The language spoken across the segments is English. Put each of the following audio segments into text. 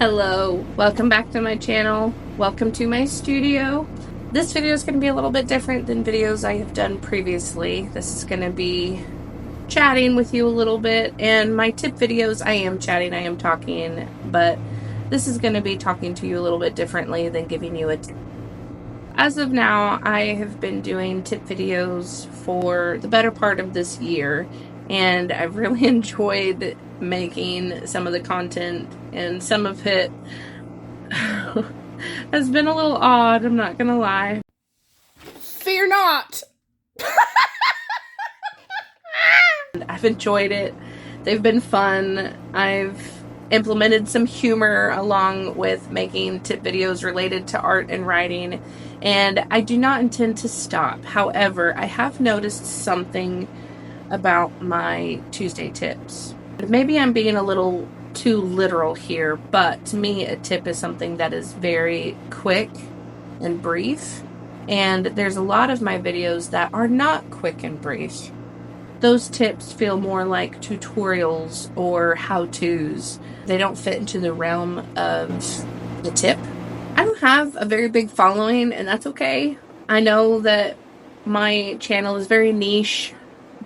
Hello, welcome back to my channel. Welcome to my studio. This video is going to be a little bit different than videos I have done previously. This is going to be chatting with you a little bit, and my tip videos I am chatting, I am talking, but this is going to be talking to you a little bit differently than giving you a tip. As of now, I have been doing tip videos for the better part of this year, and I've really enjoyed making some of the content, and some of it has been a little odd, I'm not gonna lie. Fear not! I've enjoyed it. They've been fun. I've implemented some humor along with making tip videos related to art and writing, and I do not intend to stop. However, I have noticed something about my Tuesday tips. Maybe I'm being a little too literal here, but to me a tip is something that is very quick and brief, and there's a lot of my videos that are not quick and brief. Those tips feel more like tutorials or how-tos. They don't fit into the realm of the tip. I don't have a very big following, and that's okay. I know that my channel is very niche,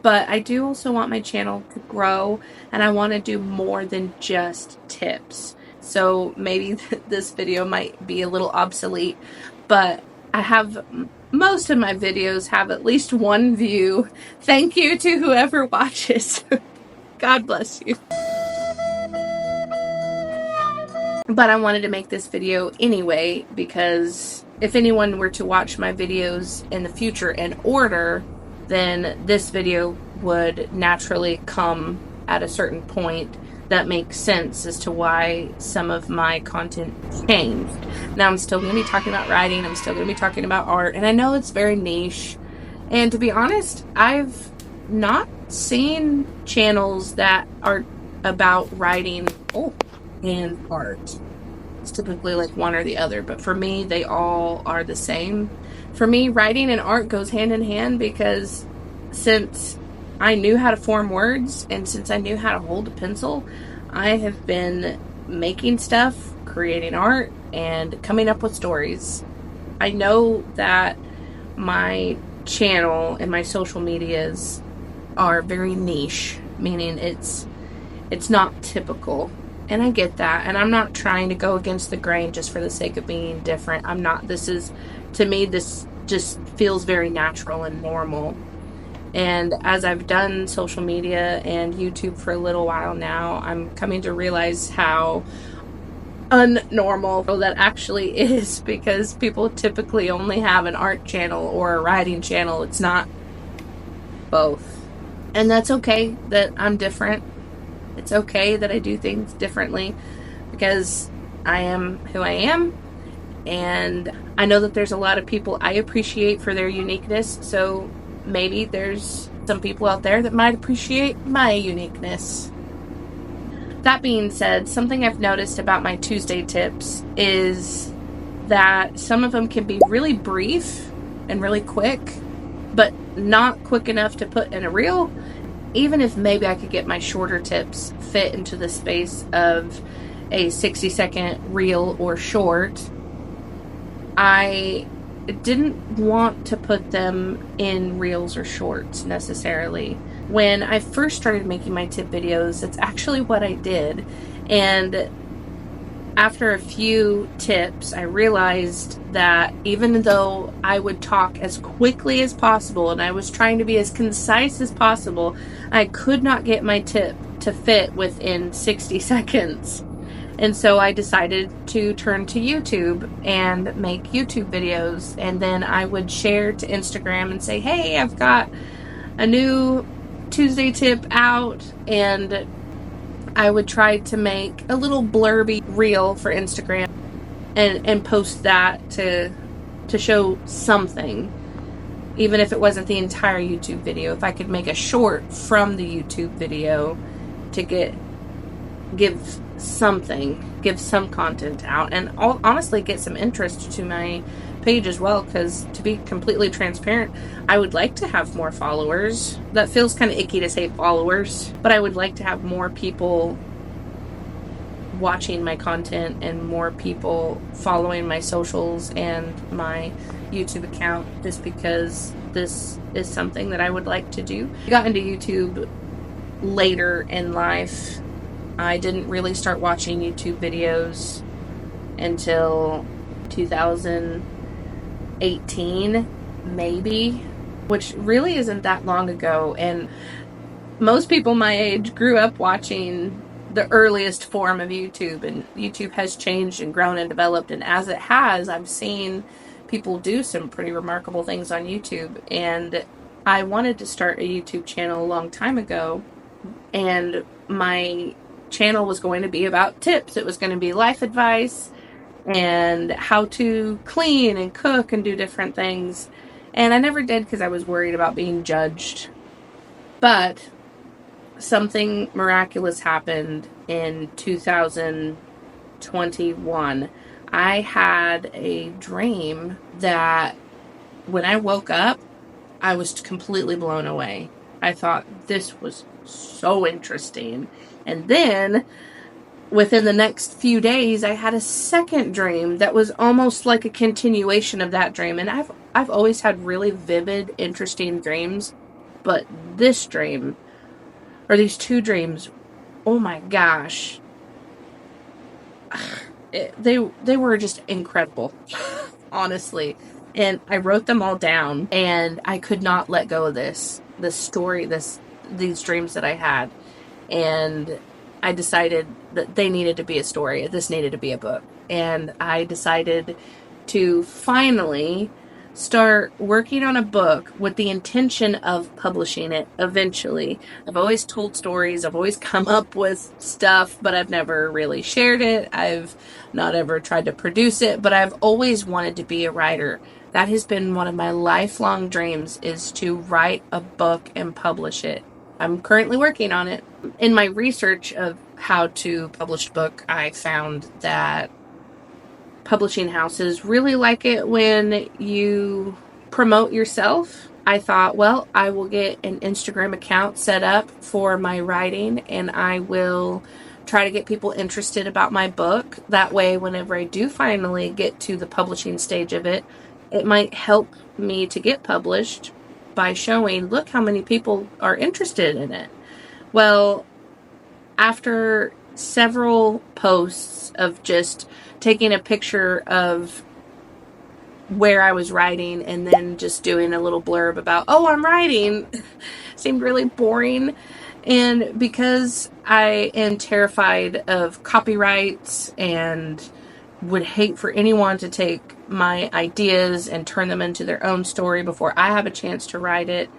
but I do also want my channel to grow, and I want to do more than just tips. So maybe this video might be a little obsolete, but I have most of my videos have at least one view. Thank you to whoever watches. God bless you. But I wanted to make this video anyway, because if anyone were to watch my videos in the future in order, then this video would naturally come at a certain point that makes sense as to why some of my content changed. Now I'm still going to be talking about writing, I'm still going to be talking about art, and I know it's very niche, and to be honest, I've not seen channels that are about writing and art. It's typically like one or the other, but for me they all are the same. For me, writing and art goes hand in hand, because since I knew how to form words and since I knew how to hold a pencil, I have been making stuff, creating art, and coming up with stories. I know that my channel and my social medias are very niche, meaning it's not typical. And I get that, and I'm not trying to go against the grain just for the sake of being different. I'm not. To me, this just feels very natural and normal. And as I've done social media and YouTube for a little while now, I'm coming to realize how unnormal that actually is, because people typically only have an art channel or a writing channel. It's not both. And that's okay that I'm different. It's okay that I do things differently, because I am who I am, and I know that there's a lot of people I appreciate for their uniqueness, so maybe there's some people out there that might appreciate my uniqueness. That being said, something I've noticed about my Tuesday tips is that some of them can be really brief and really quick, but not quick enough to put in a reel. Even if maybe I could get my shorter tips fit into the space of a 60-second reel or short, I didn't want to put them in reels or shorts necessarily. When I first started making my tip videos, that's actually what I did. And after a few tips, I realized that even though I would talk as quickly as possible and I was trying to be as concise as possible, I could not get my tip to fit within 60 seconds. And so I decided to turn to YouTube and make YouTube videos, and then I would share to Instagram and say, hey, I've got a new Tuesday tip out, and I would try to make a little blurby reel for Instagram and post that to show something, even if it wasn't the entire YouTube video. If I could make a short from the YouTube video to give some content out, and honestly get some interest to my page as well, because to be completely transparent, I would like to have more followers. That feels kind of icky to say followers, but I would like to have more people watching my content and more people following my socials and my YouTube account, just because this is something that I would like to do. I got into YouTube later in life. I didn't really start watching YouTube videos until 2018, maybe, which really isn't that long ago. And most people my age grew up watching the earliest form of YouTube, and YouTube has changed and grown and developed, and as it has, I've seen people do some pretty remarkable things on YouTube. And I wanted to start a YouTube channel a long time ago, and my channel was going to be about tips. It was going to be life advice and how to clean and cook and do different things. And I never did because I was worried about being judged. But something miraculous happened in 2021. I had a dream that when I woke up, I was completely blown away. I thought this was so interesting. And then within the next few days, I had a second dream that was almost like a continuation of that dream. And I've always had really vivid, interesting dreams, but this dream, or these two dreams, oh my gosh, they were just incredible, honestly. And I wrote them all down, and I could not let go of this story, these dreams that I had. And I decided that they needed to be a story. This needed to be a book. And I decided to finally start working on a book with the intention of publishing it eventually. I've always told stories. I've always come up with stuff, but I've never really shared it. I've not ever tried to produce it, but I've always wanted to be a writer. That has been one of my lifelong dreams, is to write a book and publish it. I'm currently working on it. In my research of how to publish a book, I found that publishing houses really like it when you promote yourself. I thought, well, I will get an Instagram account set up for my writing, and I will try to get people interested about my book. That way, whenever I do finally get to the publishing stage of it, it might help me to get published by showing, look how many people are interested in it. Well, after several posts of just taking a picture of where I was writing and then just doing a little blurb about, oh, I'm writing, seemed really boring. And because I am terrified of copyrights and would hate for anyone to take my ideas and turn them into their own story before I have a chance to write it,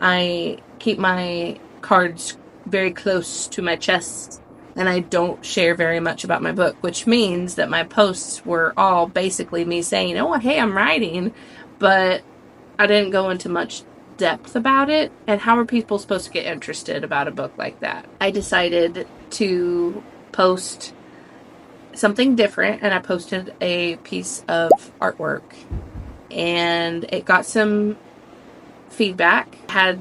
I keep my cards very close to my chest, and I don't share very much about my book, which means that my posts were all basically me saying, oh, hey, I'm writing, but I didn't go into much depth about it. And how are people supposed to get interested about a book like that? I decided to post something different, and I posted a piece of artwork, and it got some feedback, had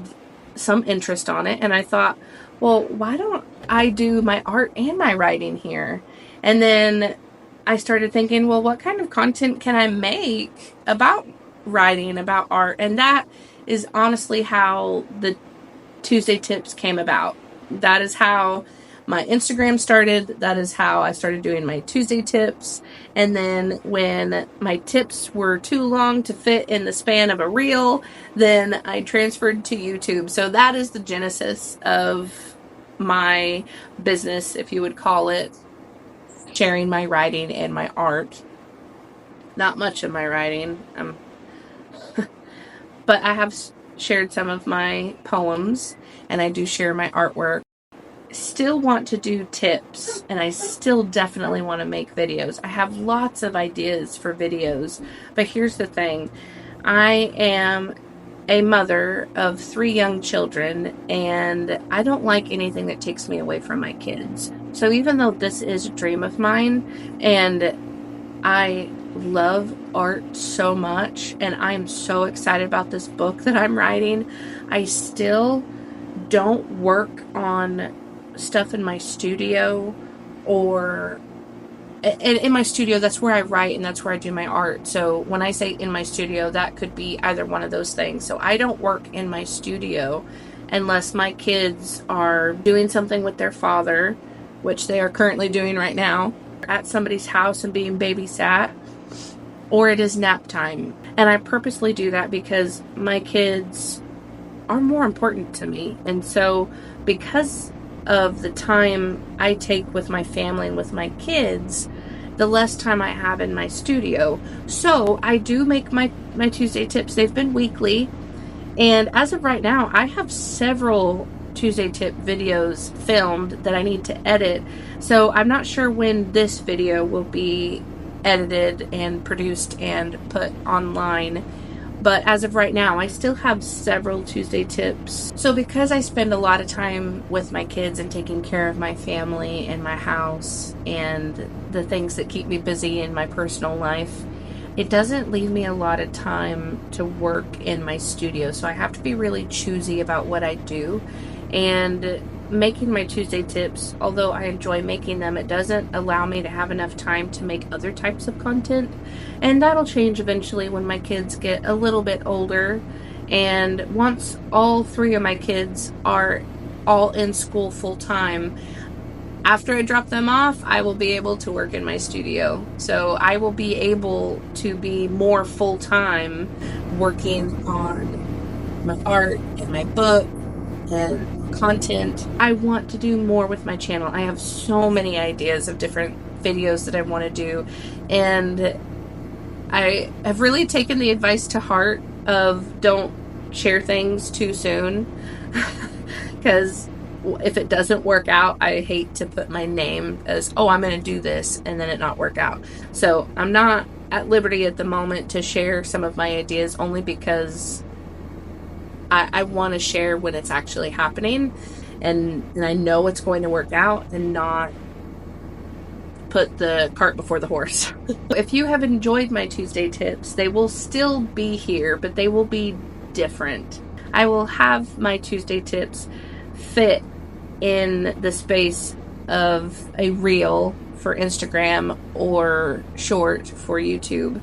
some interest on it, and I thought, well, why don't I do my art and my writing here? And then I started thinking, well, what kind of content can I make about writing, about art? And that is honestly how the Tuesday Tips came about. That is how my Instagram started. That is how I started doing my Tuesday Tips. And then when my tips were too long to fit in the span of a reel, then I transferred to YouTube. So that is the genesis of my business, if you would call it, sharing my writing and my art. Not much of my writing, but I have shared some of my poems, and I do share my artwork. Still want to do tips, and I still definitely want to make videos. I have lots of ideas for videos, but here's the thing. I am a mother of 3 young children, and I don't like anything that takes me away from my kids. So even though this is a dream of mine, and I love art so much, and I'm so excited about this book that I'm writing, I still don't work on stuff in my studio or in my studio, that's where I write and that's where I do my art. So when I say in my studio, that could be either one of those things. So I don't work in my studio unless my kids are doing something with their father, which they are currently doing right now, at somebody's house and being babysat, or it is nap time. And I purposely do that because my kids are more important to me. And so because of the time I take with my family and with my kids, the less time I have in my studio. So I do make my Tuesday tips. They've been weekly. And as of right now, I have several Tuesday tip videos filmed that I need to edit. So I'm not sure when this video will be edited and produced and put online. But as of right now, I still have several Tuesday tips. So because I spend a lot of time with my kids and taking care of my family and my house and the things that keep me busy in my personal life, it doesn't leave me a lot of time to work in my studio. So I have to be really choosy about what I do. And making my Tuesday tips, although I enjoy making them, it doesn't allow me to have enough time to make other types of content. And that'll change eventually when my kids get a little bit older. And once all three of my kids are all in school full time, after I drop them off, I will be able to work in my studio. So I will be able to be more full time working on my art and my book and content. I want to do more with my channel. I have so many ideas of different videos that I want to do, and I have really taken the advice to heart of don't share things too soon, because if it doesn't work out, I hate to put my name as, oh, I'm going to do this, and then it not work out. So I'm not at liberty at the moment to share some of my ideas, only because I want to share when it's actually happening, and I know it's going to work out, and not put the cart before the horse. If you have enjoyed my Tuesday tips, they will still be here, but they will be different. I will have my Tuesday tips fit in the space of a reel for Instagram or short for YouTube.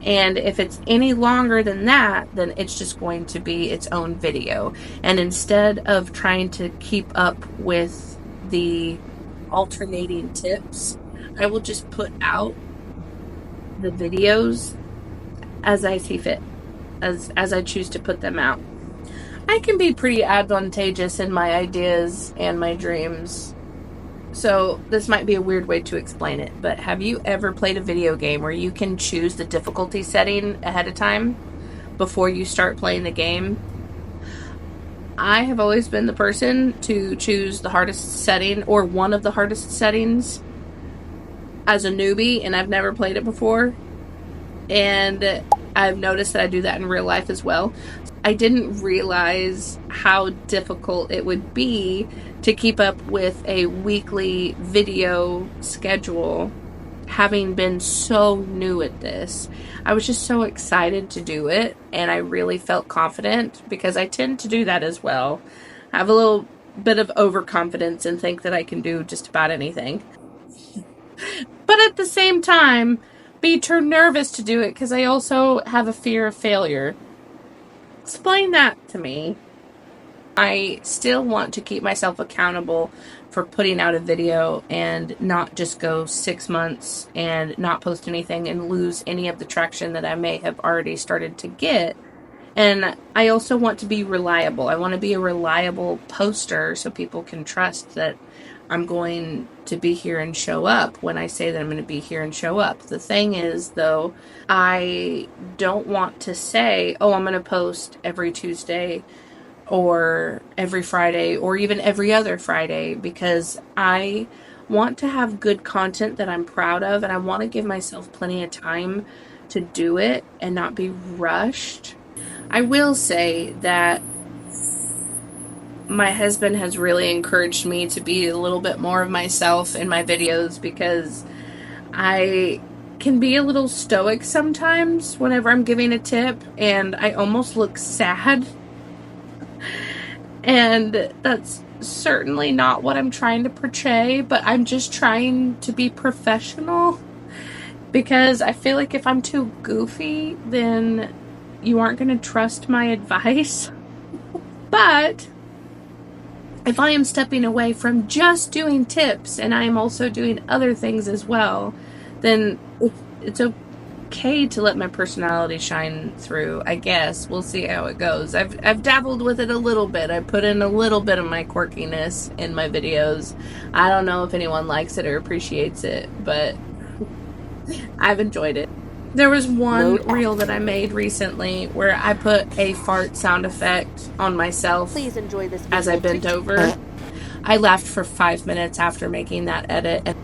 And if it's any longer than that, then it's just going to be its own video. And instead of trying to keep up with the alternating tips, I will just put out the videos as I see fit, as I choose to put them out. I can be pretty advantageous in my ideas and my dreams. So this might be a weird way to explain it, but have you ever played a video game where you can choose the difficulty setting ahead of time before you start playing the game? I have always been the person to choose the hardest setting, or one of the hardest settings, as a newbie, and I've never played it before. And I've noticed that I do that in real life as well. I didn't realize how difficult it would be to keep up with a weekly video schedule, having been so new at this. I was just so excited to do it, and I really felt confident, because I tend to do that as well. I have a little bit of overconfidence and think that I can do just about anything. But at the same time, be too nervous to do it, because I also have a fear of failure. Explain that to me. I still want to keep myself accountable for putting out a video and not just go 6 months and not post anything and lose any of the traction that I may have already started to get. And I also want to be reliable. I want to be a reliable poster so people can trust that I'm going to be here and show up when I say that I'm going to be here and show up. The thing is, though, I don't want to say, oh, I'm going to post every Tuesday or every Friday or even every other Friday, because I want to have good content that I'm proud of, and I want to give myself plenty of time to do it and not be rushed. I will say that my husband has really encouraged me to be a little bit more of myself in my videos, because I can be a little stoic sometimes whenever I'm giving a tip, and I almost look sad. And that's certainly not what I'm trying to portray, but I'm just trying to be professional, because I feel like if I'm too goofy, then you aren't going to trust my advice. But if I am stepping away from just doing tips and I am also doing other things as well, then it's okay to let my personality shine through, I guess. We'll see how it goes. I've dabbled with it a little bit. I put in a little bit of my quirkiness in my videos. I don't know if anyone likes it or appreciates it, but I've enjoyed it. There was one reel that I made recently where I put a fart sound effect on myself. Please enjoy this video. As I bent over. I laughed for 5 minutes after making that edit. And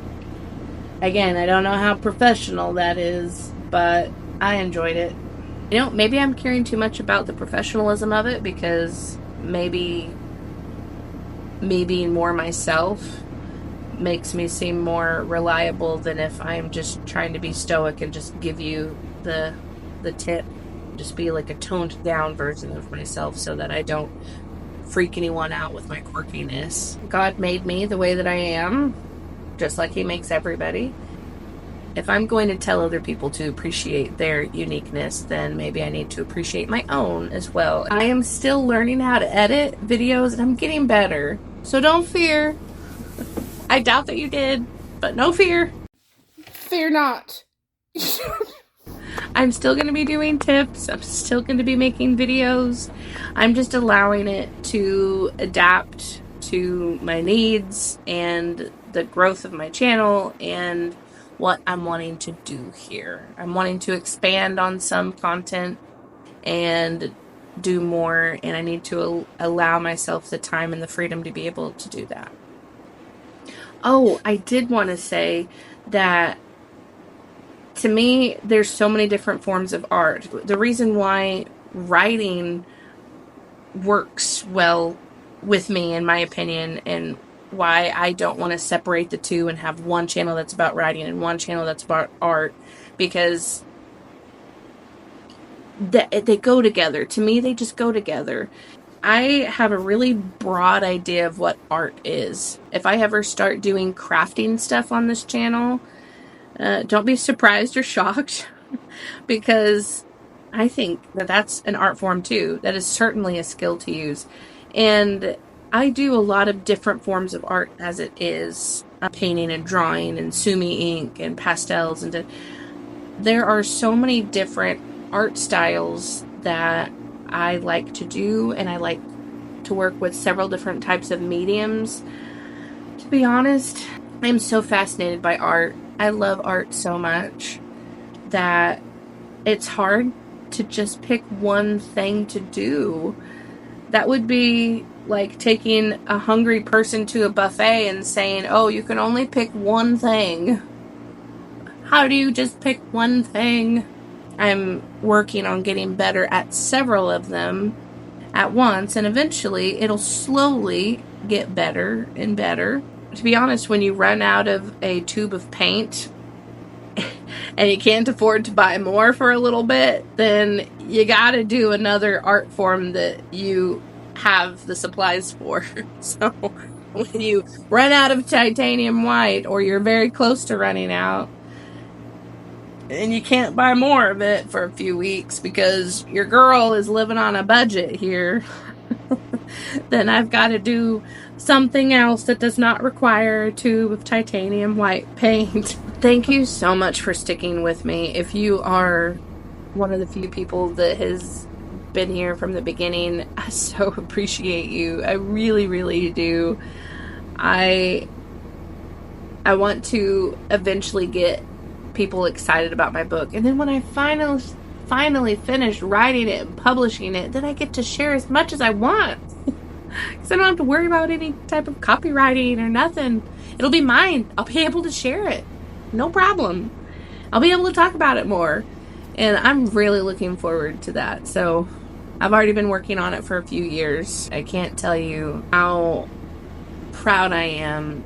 again, I don't know how professional that is, but I enjoyed it. You know, maybe I'm caring too much about the professionalism of it, because maybe me being more myself makes me seem more reliable than if I'm just trying to be stoic and just give you the tip. Just be like a toned down version of myself so that I don't freak anyone out with my quirkiness. God made me the way that I am, just like He makes everybody. If I'm going to tell other people to appreciate their uniqueness, then maybe I need to appreciate my own as well. I am still learning how to edit videos, and I'm getting better. So don't fear. I doubt that you did, but no fear. Fear not. I'm still going to be doing tips. I'm still going to be making videos. I'm just allowing it to adapt to my needs and the growth of my channel and what I'm wanting to do here. I'm wanting to expand on some content and do more, and I need to allow myself the time and the freedom to be able to do that. Oh, I did want to say that to me, there's so many different forms of art. The reason why writing works well with me, in my opinion, and why I don't want to separate the two and have one channel that's about writing and one channel that's about art, because they go together. To me, they just go together. I have a really broad idea of what art is. If I ever start doing crafting stuff on this channel, don't be surprised or shocked, because I think that that's an art form too. That is certainly a skill to use. And I do a lot of different forms of art as it is. Painting and drawing and sumi ink and pastels. And there are so many different art styles that I like to do, and I like to work with several different types of mediums. To be honest, I'm so fascinated by art. I love art so much that it's hard to just pick one thing to do. That would be like taking a hungry person to a buffet and saying, oh, you can only pick one thing. How do you just pick one thing? I'm working on getting better at several of them at once, and eventually it'll slowly get better and better. To be honest, when you run out of a tube of paint and you can't afford to buy more for a little bit, then you gotta do another art form that you have the supplies for. So when you run out of titanium white, or you're very close to running out, and you can't buy more of it for a few weeks because your girl is living on a budget here, then I've got to do something else that does not require a tube of titanium white paint. Thank you so much for sticking with me. If you are one of the few people that has been here from the beginning, I so appreciate you. I really, really do. I want to eventually get people excited about my book, and then when I finally finish writing it and publishing it, then I get to share as much as I want, because I don't have to worry about any type of copywriting or nothing. It'll be mine. I'll be able to share it, no problem. I'll be able to talk about it more, and I'm really looking forward to that. So I've already been working on it for a few years. I can't tell you how proud I am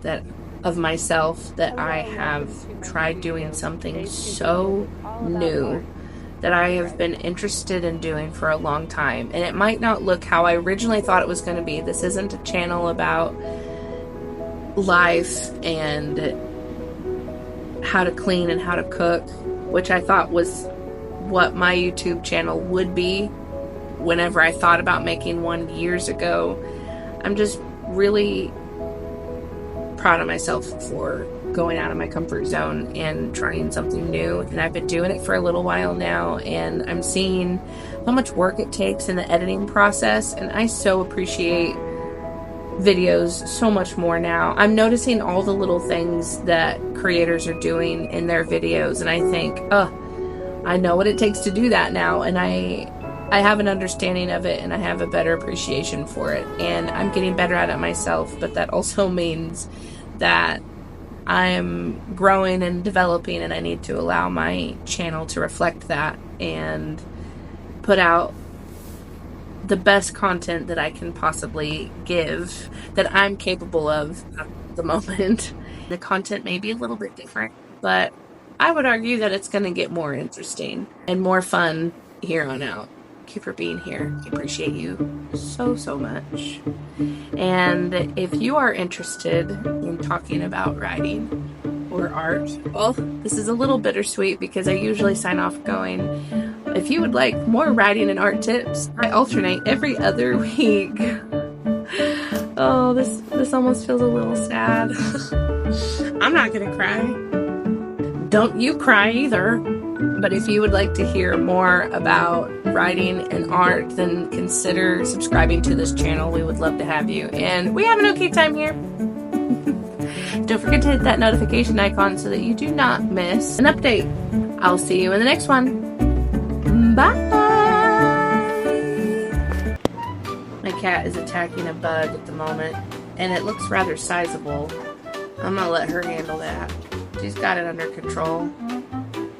of myself that I have tried doing something so new that I have been interested in doing for a long time. And it might not look how I originally thought it was going to be. This isn't a channel about life and how to clean and how to cook, which I thought was what my YouTube channel would be whenever I thought about making one years ago. I'm just really proud of myself for going out of my comfort zone and trying something new. And I've been doing it for a little while now, and I'm seeing how much work it takes in the editing process, and I so appreciate videos so much more now. I'm noticing all the little things that creators are doing in their videos, and I think, oh, I know what it takes to do that now, and I have an understanding of it, and I have a better appreciation for it, and I'm getting better at it myself. But that also means that I'm growing and developing, and I need to allow my channel to reflect that and put out the best content that I can possibly give, that I'm capable of at the moment. The content may be a little bit different, but I would argue that it's going to get more interesting and more fun here on out. Thank you for being here. I appreciate you so much. And if you are interested in talking about writing or art, well, this is a little bittersweet because I usually sign off going, if you would like more writing and art tips, I alternate every other week. Oh, this almost feels a little sad. I'm not gonna cry. Don't you cry either. But if you would like to hear more about writing and art, then consider subscribing to this channel. We would love to have you. And we have an okay time here. Don't forget to hit that notification icon so that you do not miss an update. I'll see you in the next one. Bye! My cat is attacking a bug at the moment, and it looks rather sizable. I'm gonna let her handle that. She's got it under control.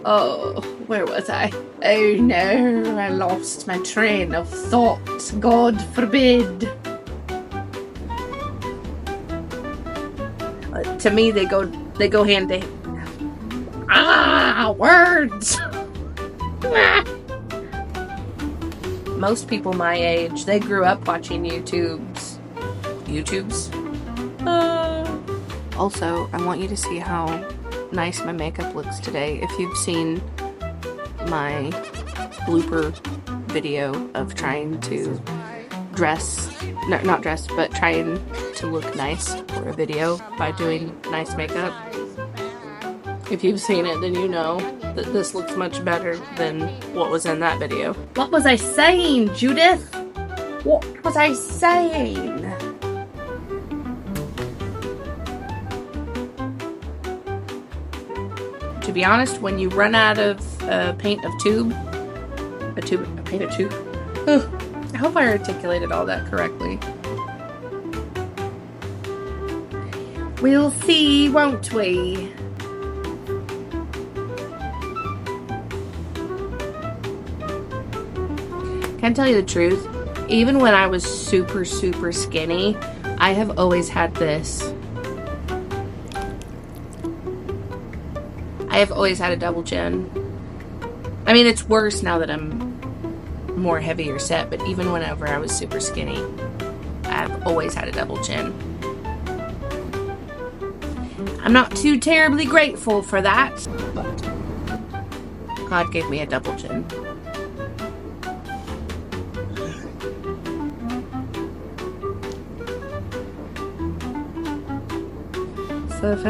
Oh, where was I? Oh no, I lost my train of thought. God forbid. To me, they go hand to hand. Ah, words. Most people my age, they grew up watching YouTubes. Also, I want you to see how nice my makeup looks today. If you've seen my blooper video of trying to not dress, but trying to look nice for a video by doing nice makeup. If you've seen it, then you know that this looks much better than what was in that video. What was I saying, Judith? What was I saying? To be honest, when you run out of paint of tube, I hope I articulated all that correctly. We'll see, won't we? Can I tell you the truth? Even when I was super skinny, I have always had this. I have always had a double chin. I mean, it's worse now that I'm more heavier set, but even whenever I was super skinny, I've always had a double chin. I'm not too terribly grateful for that, but God gave me a double chin. So if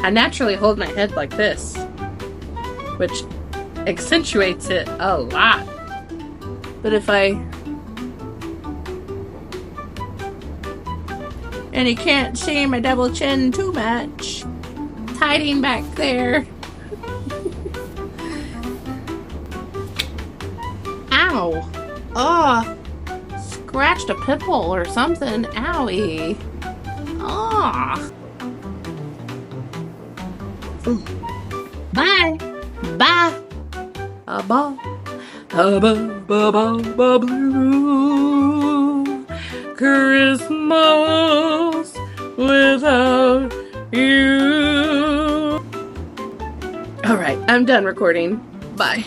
I naturally hold my head like this, which accentuates it a lot. But if and you can't see my double chin too much, it's hiding back there. Ow. Oh, scratched a pimple or something. Owie. Oh. Bye. Bye. Blue Christmas without you. All right, I'm done recording. Bye.